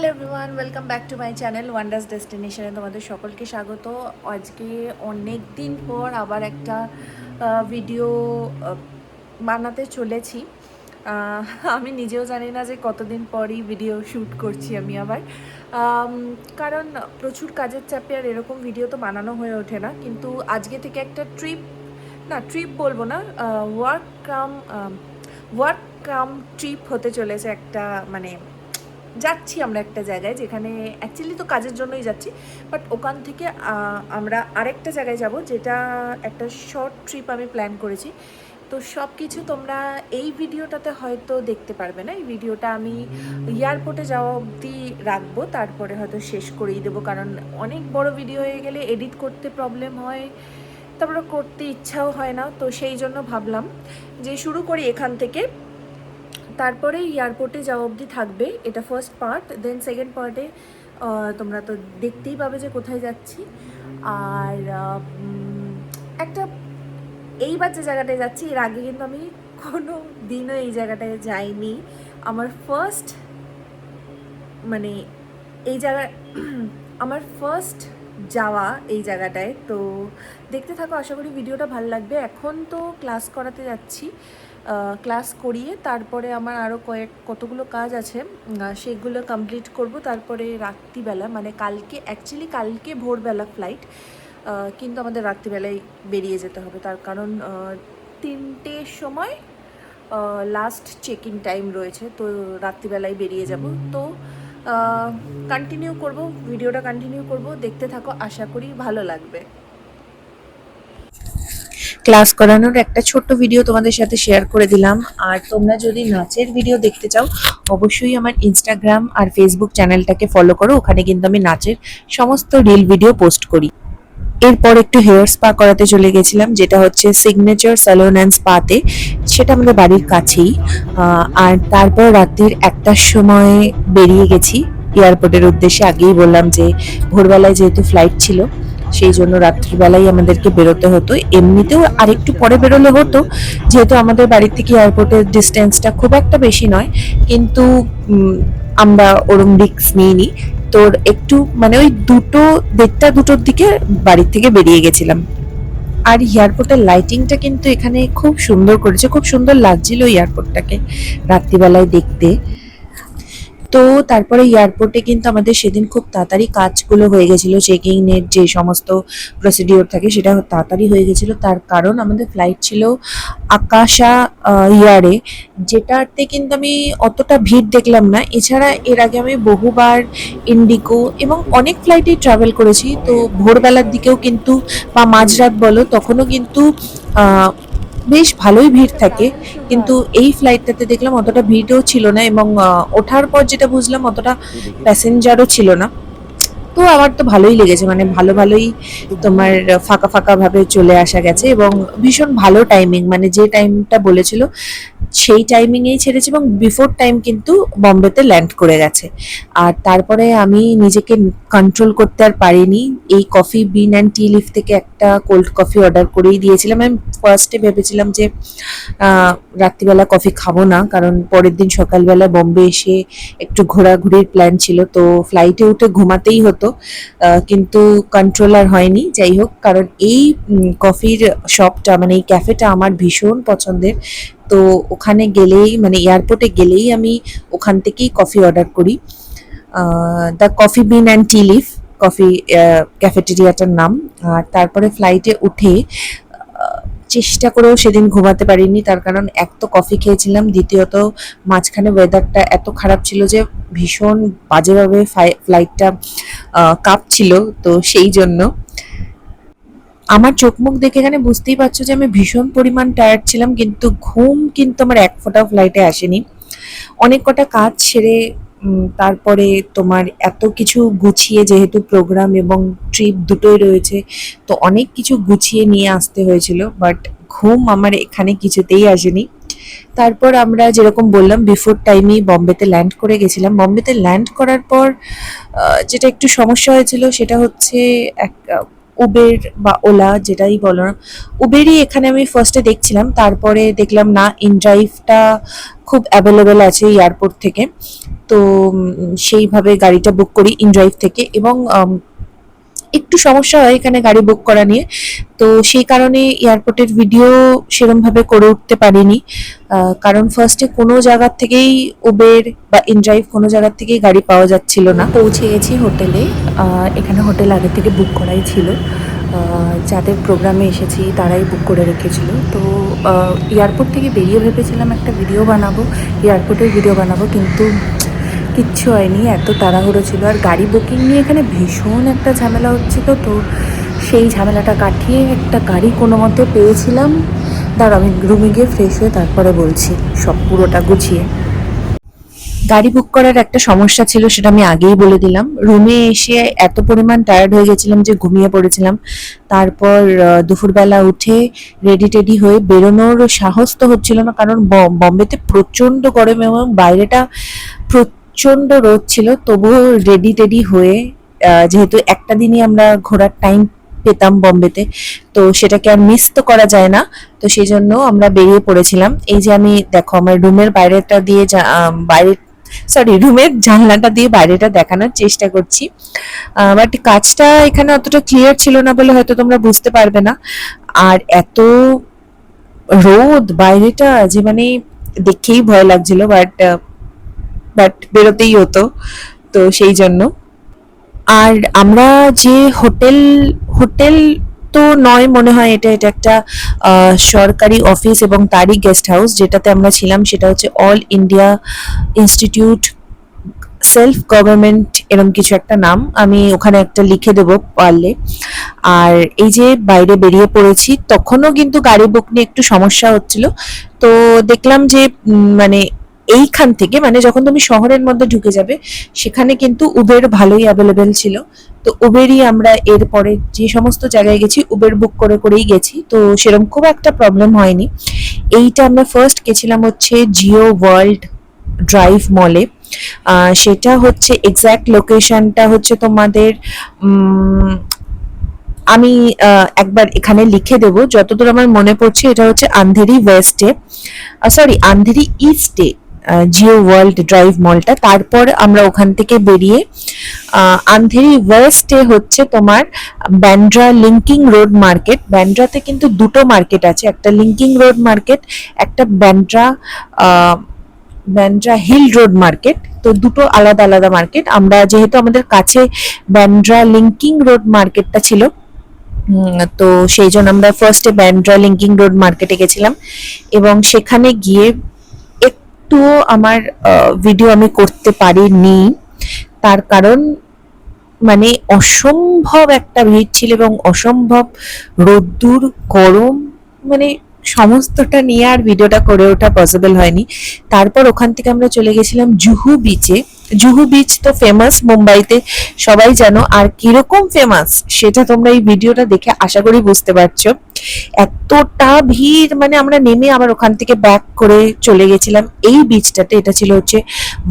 Hello everyone, welcome back to my channel wonders ডেস্টিনেশনে তোমাদের সকলকে স্বাগত। আজকে অনেক দিন পর আবার একটা ভিডিও বানাতে চলেছি। আমি নিজেও জানি না যে কতদিন পরই ভিডিও শ্যুট করছি আমি আবার, কারণ প্রচুর কাজের চাপে আর এরকম ভিডিও তো বানানো হয়ে ওঠে না। কিন্তু আজকে থেকে একটা ট্রিপ বলবো না, ওয়ার্ক কাম ট্রিপ হতে চলেছে একটা, মানে যাচ্ছি আমরা একটা জায়গায় যেখানে অ্যাকচুয়ালি তো কাজের জন্যই যাচ্ছি, বাট ওখান থেকে আমরা আরেকটা জায়গায় যাব, যেটা একটা শর্ট ট্রিপ আমি প্ল্যান করেছি। তো সব কিছু তোমরা এই ভিডিওটাতে হয়তো দেখতে পারবে না। এই ভিডিওটা আমি এয়ারপোর্টে যাওয়া অবধি রাখবো, তারপরে হয়তো শেষ করেই দেবো, কারণ অনেক বড় ভিডিও হয়ে গেলে এডিট করতে প্রবলেম হয়, তারপরে করতে ইচ্ছাও হয় না। তো সেই জন্য ভাবলাম যে শুরু করি এখান থেকে, তারপরে এয়ারপোর্টে যাওয়া অবধি থাকবে এটা ফার্স্ট পার্ট। দেন সেকেন্ড পার্টে তোমরা তো দেখতেই পাবে যে কোথায় যাচ্ছি। আর একটা এইবার যে জায়গাটায় যাচ্ছি, এর আগে কিন্তু আমি কোনো দিনও এই জায়গাটায় যাইনি। আমার ফার্স্ট, মানে এই জায়গা আমার ফার্স্ট যাওয়া এই জায়গাটায়। তো দেখতে থাকো, আশা করি ভিডিওটা ভালো লাগবে। এখন তো ক্লাস করাতে যাচ্ছি, ক্লাস করিয়ে তারপরে আমার আরও কতগুলো কাজ আছে, সেগুলো কমপ্লিট করব। তারপরে রাত্রিবেলা, মানে কালকে ভোরবেলা ফ্লাইট, কিন্তু আমাদের রাত্রিবেলায় বেরিয়ে যেতে হবে, তার কারণ 3টের সময় লাস্ট চেক ইন টাইম রয়েছে। তো রাত্রিবেলায় বেরিয়ে যাব। তো ভিডিওটা কন্টিনিউ করব, দেখতে থাকো, আশা করি ভালো লাগবে। ক্লাস করানোর একটা ছোট্ট ভিডিও তোমাদের সাথে শেয়ার করে দিলাম। আর তোমরা যদি নাচের ভিডিও দেখতে চাও, অবশ্যই আমার ইনস্টাগ্রাম আর ফেসবুক চ্যানেলটাকে ফলো করো। ওখানে কিন্তু আমি নাচের সমস্ত রিল ভিডিও পোস্ট করি। এরপর একটু হেয়ার স্পা করাতে চলে গেছিলাম, যেটা হচ্ছে সিগনেচার স্যালন অ্যান্ড স্পাতে, সেটা আমাদের বাড়ির কাছেই। আর তারপর রাত্রির 1টার সময় বেরিয়ে গেছি এয়ারপোর্টের উদ্দেশ্যে। আগেই বললাম যে ভোরবেলায় যেহেতু ফ্লাইট ছিল, সেই জন্য রাত্রিবেলায় আমাদেরকে বেরোতে হতো। এমনিতেও আরেকটু পরে বেরোলে হতো, যেহেতু আমাদের বাড়ির থেকে এয়ারপোর্টের ডিস্টেন্সটা খুব একটা বেশি নয়, কিন্তু আমরা ওরম রিস্ক নিইনি। তোর একটু, মানে ওই 1:30-2টোর দিকে বাড়ির থেকে বেরিয়ে গেছিলাম। আর এয়ারপোর্টের লাইটিংটা কিন্তু এখানে খুব সুন্দর করেছে, খুব সুন্দর লাগছিল এয়ারপোর্টটাকে রাত্রিবেলায় দেখতে। তো তারপরে এয়ারপোর্টে কিন্তু আমাদের সেদিন খুব তাড়াতাড়ি কাজগুলো হয়ে গেছিলো। চেকিং এর যে সমস্ত প্রসিডিওর থাকে সেটা তাড়াতাড়ি হয়ে গেছিলো, তার কারণ আমাদের ফ্লাইট ছিল আকাশা ইয়ারে, যেটাতে কিন্তু আমি অতটা ভিড় দেখলাম না। এছাড়া এর আগে আমি বহুবার ইন্ডিগো এবং অনেক ফ্লাইটেই ট্রাভেল করেছি, তো ভোরবেলার দিকেও কিন্তু বা মাঝরাত বলো, তখনও কিন্তু বেশ ভালোই ভিড় থাকে। কিন্তু এই ফ্লাইটটাতে দেখলাম অতটা ভিড়ও ছিল না, এবং ওঠার পর যেটা বুঝলাম অতটা প্যাসেঞ্জারও ছিল না। তো আমার তো ভালোই লেগেছে, মানে ভালোই তোমার ফাঁকা ফাঁকা ভাবে চলে আসা গেছে, এবং ভীষণ ভালো টাইমিং, মানে যে টাইমটা বলেছিল সেই টাইমিংয়েই ছেড়েছে, এবং বিফোর টাইম কিন্তু বম্বেতে ল্যান্ড করে গেছে। আর তারপরে আমি নিজেকে কন্ট্রোল করতে আর পারিনি। এই coffee bean and tea leaf থেকে একটা কোল্ড কফি অর্ডার করেই দিয়েছিলাম। আমি ফার্স্টে ভেবেছিলাম যে রাত্রিবেলা কফি খাবো না, কারণ পরের দিন সকালবেলা বম্বে এসে একটু ঘোরাঘুরির প্ল্যান ছিল, তো ফ্লাইটে উঠে ঘুমাতেই হতো। কিন্তু কন্ট্রোল আর হয়নি। যাই হোক, কারণ এই কফির শপটা, মানে এই ক্যাফেটা আমার ভীষণ পছন্দের। তো ওখানে গেলেই, মানে এয়ারপোর্টে গেলেই আমি ওখান থেকেই কফি অর্ডার করি। The coffee bean and tea leaf coffee ক্যাফেটেরিয়াটার নাম। আর তারপরে ফ্লাইটে উঠে চেষ্টা করেও সেদিন ঘুমাতে পারিনি, তার কারণ এক তো কফি খেয়েছিলাম, দ্বিতীয়ত মাঝখানে ওয়েদারটা এত খারাপ ছিল যে ভীষণ বাজেভাবে ফ্লাইটটা কাঁপছিল। তো সেই জন্য আমার চোখ মুখ দেখে এখানে বুঝতেই পারছো যে আমি ভীষণ পরিমাণ টায়ার্ড ছিলাম, কিন্তু ঘুম কিন্তু আমার এক ফোঁটাও ফ্লাইটে আসেনি। অনেক কটা কাজ সেরে তারপরে তোমার এত কিছু গুছিয়ে, যেহেতু প্রোগ্রাম এবং ট্রিপ দুটোই রয়েছে, তো অনেক কিছু গুছিয়ে নিয়ে আসতে হয়েছিল, বাট ঘুম আমার এখানে কিছুতেই আসেনি। তারপর আমরা যেরকম বললাম বিফোর টাইমেই বম্বেতে ল্যান্ড করে গেছিলাম। বম্বেতে ল্যান্ড করার পর যেটা একটু সমস্যা হয়েছিল সেটা হচ্ছে এক উবের বা ওলা, যেটাই বলো না, উবেরই এখানে আমি ফার্স্টে দেখছিলাম, তারপরে দেখলাম না, ইনড্রাইভটা খুব অ্যাভেলেবেল আছে এয়ারপোর্ট থেকে। তো সেইভাবে গাড়িটা বুক করি ইনড্রাইভ থেকে। এবং একটু সমস্যা হয় এখানে গাড়ি বুক করা নিয়ে, তো সেই কারণে এয়ারপোর্টের ভিডিও সেরমভাবে করে উঠতে পারিনি। কারণ ফার্স্টে কোনো জায়গার থেকেই উবের বা ইনড্রাইভ কোনো জায়গার থেকেই গাড়ি পাওয়া যাচ্ছিল না। পৌঁছে গেছি হোটেলে। এখানে হোটেল আগে থেকে বুক করাই ছিল, যাদের প্রোগ্রামে এসেছি তারাই বুক করে রেখেছিল। তো এয়ারপোর্ট থেকে বেরিয়ে ভেবেছিলাম একটা ভিডিও বানাবো, এয়ারপোর্টের ভিডিও বানাবো, কিন্তু কিচ্ছু হয়নি, এত তাড়াহুড়ো ছিল। আর গাড়ি বুকিং নিয়ে এখানে ভীষণ একটা ঝামেলা হচ্ছিল, তো সেই ঝামেলাটা কাটিয়ে একটা গাড়ি কোনো মতে পেয়েছিলাম। দাঁড়াও আমি রুমে গিয়ে ফ্রেশ হয়ে তারপরে বলছি সব পুরোটা গুছিয়ে। গাড়ি বুক করার একটা সমস্যা ছিল, সেটা আমি আগেই বলে দিলাম। রুমে এসে এত পরিমাণ টায়ার্ড হয়ে গেছিলাম যে ঘুমিয়ে পড়েছিলাম। তারপর দুপুরবেলা উঠে রেডি টেডি হয়ে বেরোনোর সাহস তো হচ্ছিল না, কারণ বম্বেতে প্রচণ্ড গরম এবং বাইরেটা প্রচণ্ড রোদ ছিল। তবুও রেডি টেডি হয়ে, যেহেতু একটা দিনই আমরা ঘোরার টাইম পেতাম বম্বেতে, তো সেটাকে আর মিস তো করা যায় না। তো সেই জন্য আমরা বেরিয়ে পড়েছিলাম। এই যে আমি দেখো আমার রুমের বাইরেটা দিয়ে বাইরে, সরি, রুমের জানলাটা দিয়ে বাইরেটা দেখানোর চেষ্টা করছি। বাট কাজটা এখানে অতটা ক্লিয়ার ছিল না বলে হয়তো তোমরা বুঝতে পারবে না। আর এত রোদ বাইরেটা যে মানে দেখেই ভয় লাগছিল, বাট বেরোতেই হতো, তো সেই জন্য। আর আমরা যে হোটেল, হোটেল তো নয় মনে হয়, এটা এটা একটা সরকারি অফিস এবং তারই গেস্ট হাউস যেটাতে আমরা ছিলাম, সেটা হচ্ছে all India institute self government, এরকম কিছু একটা নাম, আমি ওখানে একটা লিখে দেবো পারলে। আর এই যে বাইরে বেরিয়ে পড়েছি, তখনও কিন্তু গাড়ি বুক নিয়ে একটু সমস্যা হচ্ছিল। তো দেখলাম যে মানে এইখান থেকে, মানে যখন তুমি শহরের মধ্যে ঢুকে যাবে সেখানে কিন্তু উবের ভালোই অ্যাভেলেবেল ছিল। তো উবেরই আমরা এরপরে যে সমস্ত জায়গায় গেছি উবের বুক করে করেই গেছি, তো সেরকম খুব একটা প্রবলেম হয়নি। এইটা আমরা ফার্স্ট গেছিলাম হচ্ছে জিও ওয়ার্ল্ড ড্রাইভ মলে। সেটা হচ্ছে এক্স্যাক্ট লোকেশনটা হচ্ছে তোমাদের, আমি একবার এখানে লিখে দেব যতদূর আমার মনে পড়ছে। এটা হচ্ছে আন্ধেরি ওয়েস্টে, সরি আন্ধেরি ইস্টে জিও ওয়ার্ল্ড ড্রাইভ মলটা। তারপর আমরা ওখান থেকে বেরিয়ে আন্ধেরি ওয়েস্টে হচ্ছে তোমার ব্যান্ড্রা লিঙ্কিং রোড মার্কেট। ব্যান্ড্রাতে কিন্তু দুটো মার্কেট আছে, একটা লিঙ্কিং রোড মার্কেট, একটা ব্যান্ড্রা হিল রোড মার্কেট। তো দুটো আলাদা আলাদা মার্কেট। আমরা যেহেতু আমাদের কাছে ব্যান্ড্রা লিঙ্কিং রোড মার্কেটটা ছিল, তো সেই জন্য আমরা ফার্স্টে ব্যান্ড্রা লিঙ্কিং রোড মার্কেটে গেছিলাম। এবং সেখানে গিয়ে একটুও আমার ভিডিও আমি করতে পারিনি, তার কারণ মানে অসম্ভব একটা ভিড় ছিল এবং অসম্ভব রোদ্দুর, গরম, মানে সমস্তটা নিয়ে আর ভিডিওটা করে ওঠা পসিবল হয়নি। তারপর ওখান থেকে আমরা চলে গেছিলাম জুহু বিচে। জুহু বিচ তো ফেমাস মুম্বাইতে, সবাই জানো। আর কিরকম ফেমাস সেটা তোমরা এই ভিডিওটা দেখে আশা করি বুঝতে পারছো। এতটা ভিড়, মানে আমরা নেমে আবার ওখান থেকে ব্যাক করে চলে গেছিলাম এই বিচটাতে। এটা ছিল হচ্ছে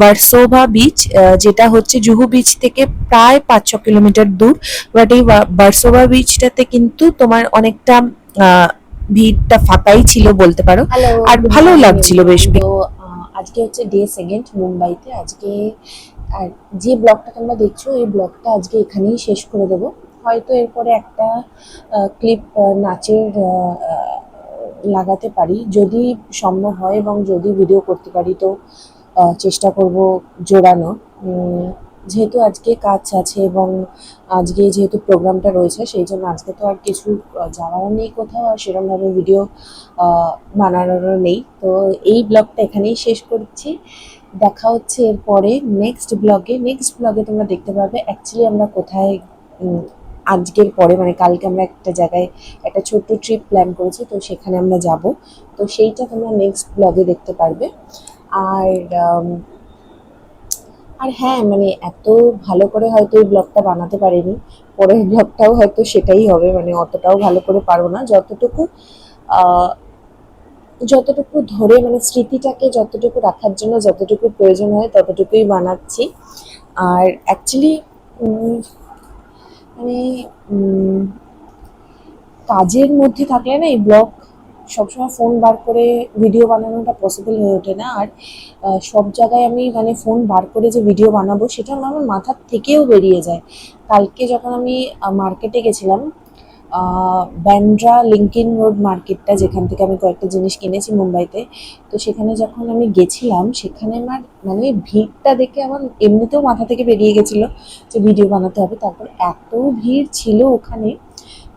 ভার্সোভা বিচ, যেটা হচ্ছে জুহু বিচ থেকে প্রায় 5-6 কিলোমিটার দূর। বাট এই ভার্সোভা বিচটাতে কিন্তু তোমার অনেকটা ভিড়টা ফাঁকাই ছিল বলতে পারো, আর ভালো লাগছিল বেশ। তো আজকে হচ্ছে ডে সেকেন্ড মুম্বাইতে আজকে। আর যে ব্লগটা তোমরা দেখছো এই ব্লগটা আজকে এখানেই শেষ করে দেবো। হয়তো এরপরে একটা ক্লিপ নাচের লাগাতে পারি যদি সম্ভব হয়, এবং যদি ভিডিও করতে পারি তো চেষ্টা করব জোড়ানো। যেহেতু আজকে কাজ আছে এবং আজকে যেহেতু প্রোগ্রামটা রয়েছে সেই জন্য আজকে তো আর কিছু যাওয়ারও নেই কোথাও, আর সেরকমভাবে ভিডিও বানানোরও নেই। তো এই ব্লগটা এখানেই শেষ করছি। দেখা হচ্ছে এরপরে নেক্সট ব্লগে। নেক্সট ব্লগে তোমরা দেখতে পাবে অ্যাকচুয়ালি আমরা কোথায়, আজকের পরে মানে কালকে আমরা একটা জায়গায় একটা ছোট্ট ট্রিপ প্ল্যান করেছি, তো সেখানে আমরা যাব। তো সেইটা তোমরা নেক্সট ব্লগে দেখতে পারবে। আর আর হ্যাঁ, মানে এত ভালো করে হয়তো এই ব্লগটা বানাতে পারিনি, পরের ব্লগটাও হয়তো সেটাই হবে, মানে অতটাও ভালো করে পারবো না। যতটুকু ধরে মানে স্মৃতিটাকে যতটুকু রাখার জন্য যতটুকু প্রয়োজন হয় ততটুকুই বানাচ্ছি। আর অ্যাকচুয়ালি মানে কাজের মধ্যে থাকলে না এই ব্লগ সবসময় ফোন বার করে ভিডিও বানানোটা পসিবল হয়ে ওঠে না। আর সব জায়গায় আমি মানে ফোন বার করে যে ভিডিও বানাবো সেটা আমার মাথার থেকেও বেরিয়ে যায়। কালকে যখন আমি মার্কেটে গেছিলাম, ব্যান্ড্রা লিঙ্কিন রোড মার্কেটটা, যেখান থেকে আমি কয়েকটা জিনিস কিনেছি মুম্বাইতে, তো সেখানে যখন আমি গেছিলাম সেখানে আমার মানে ভিড়টা দেখে আমার এমনিতেও মাথা থেকে বেরিয়ে গেছিলো যে ভিডিও বানাতে হবে। তারপর এত ভিড় ছিল ওখানে,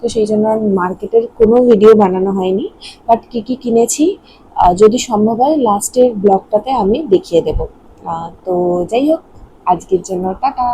তো সেই জন্য আর মার্কেটের কোনো ভিডিও বানানো হয়নি। বাট কী কী কিনেছি যদি সম্ভব হয় লাস্টের ব্লগটাতে আমি দেখিয়ে দেবো। তো যাই হোক, আজকের জন্য টাটা।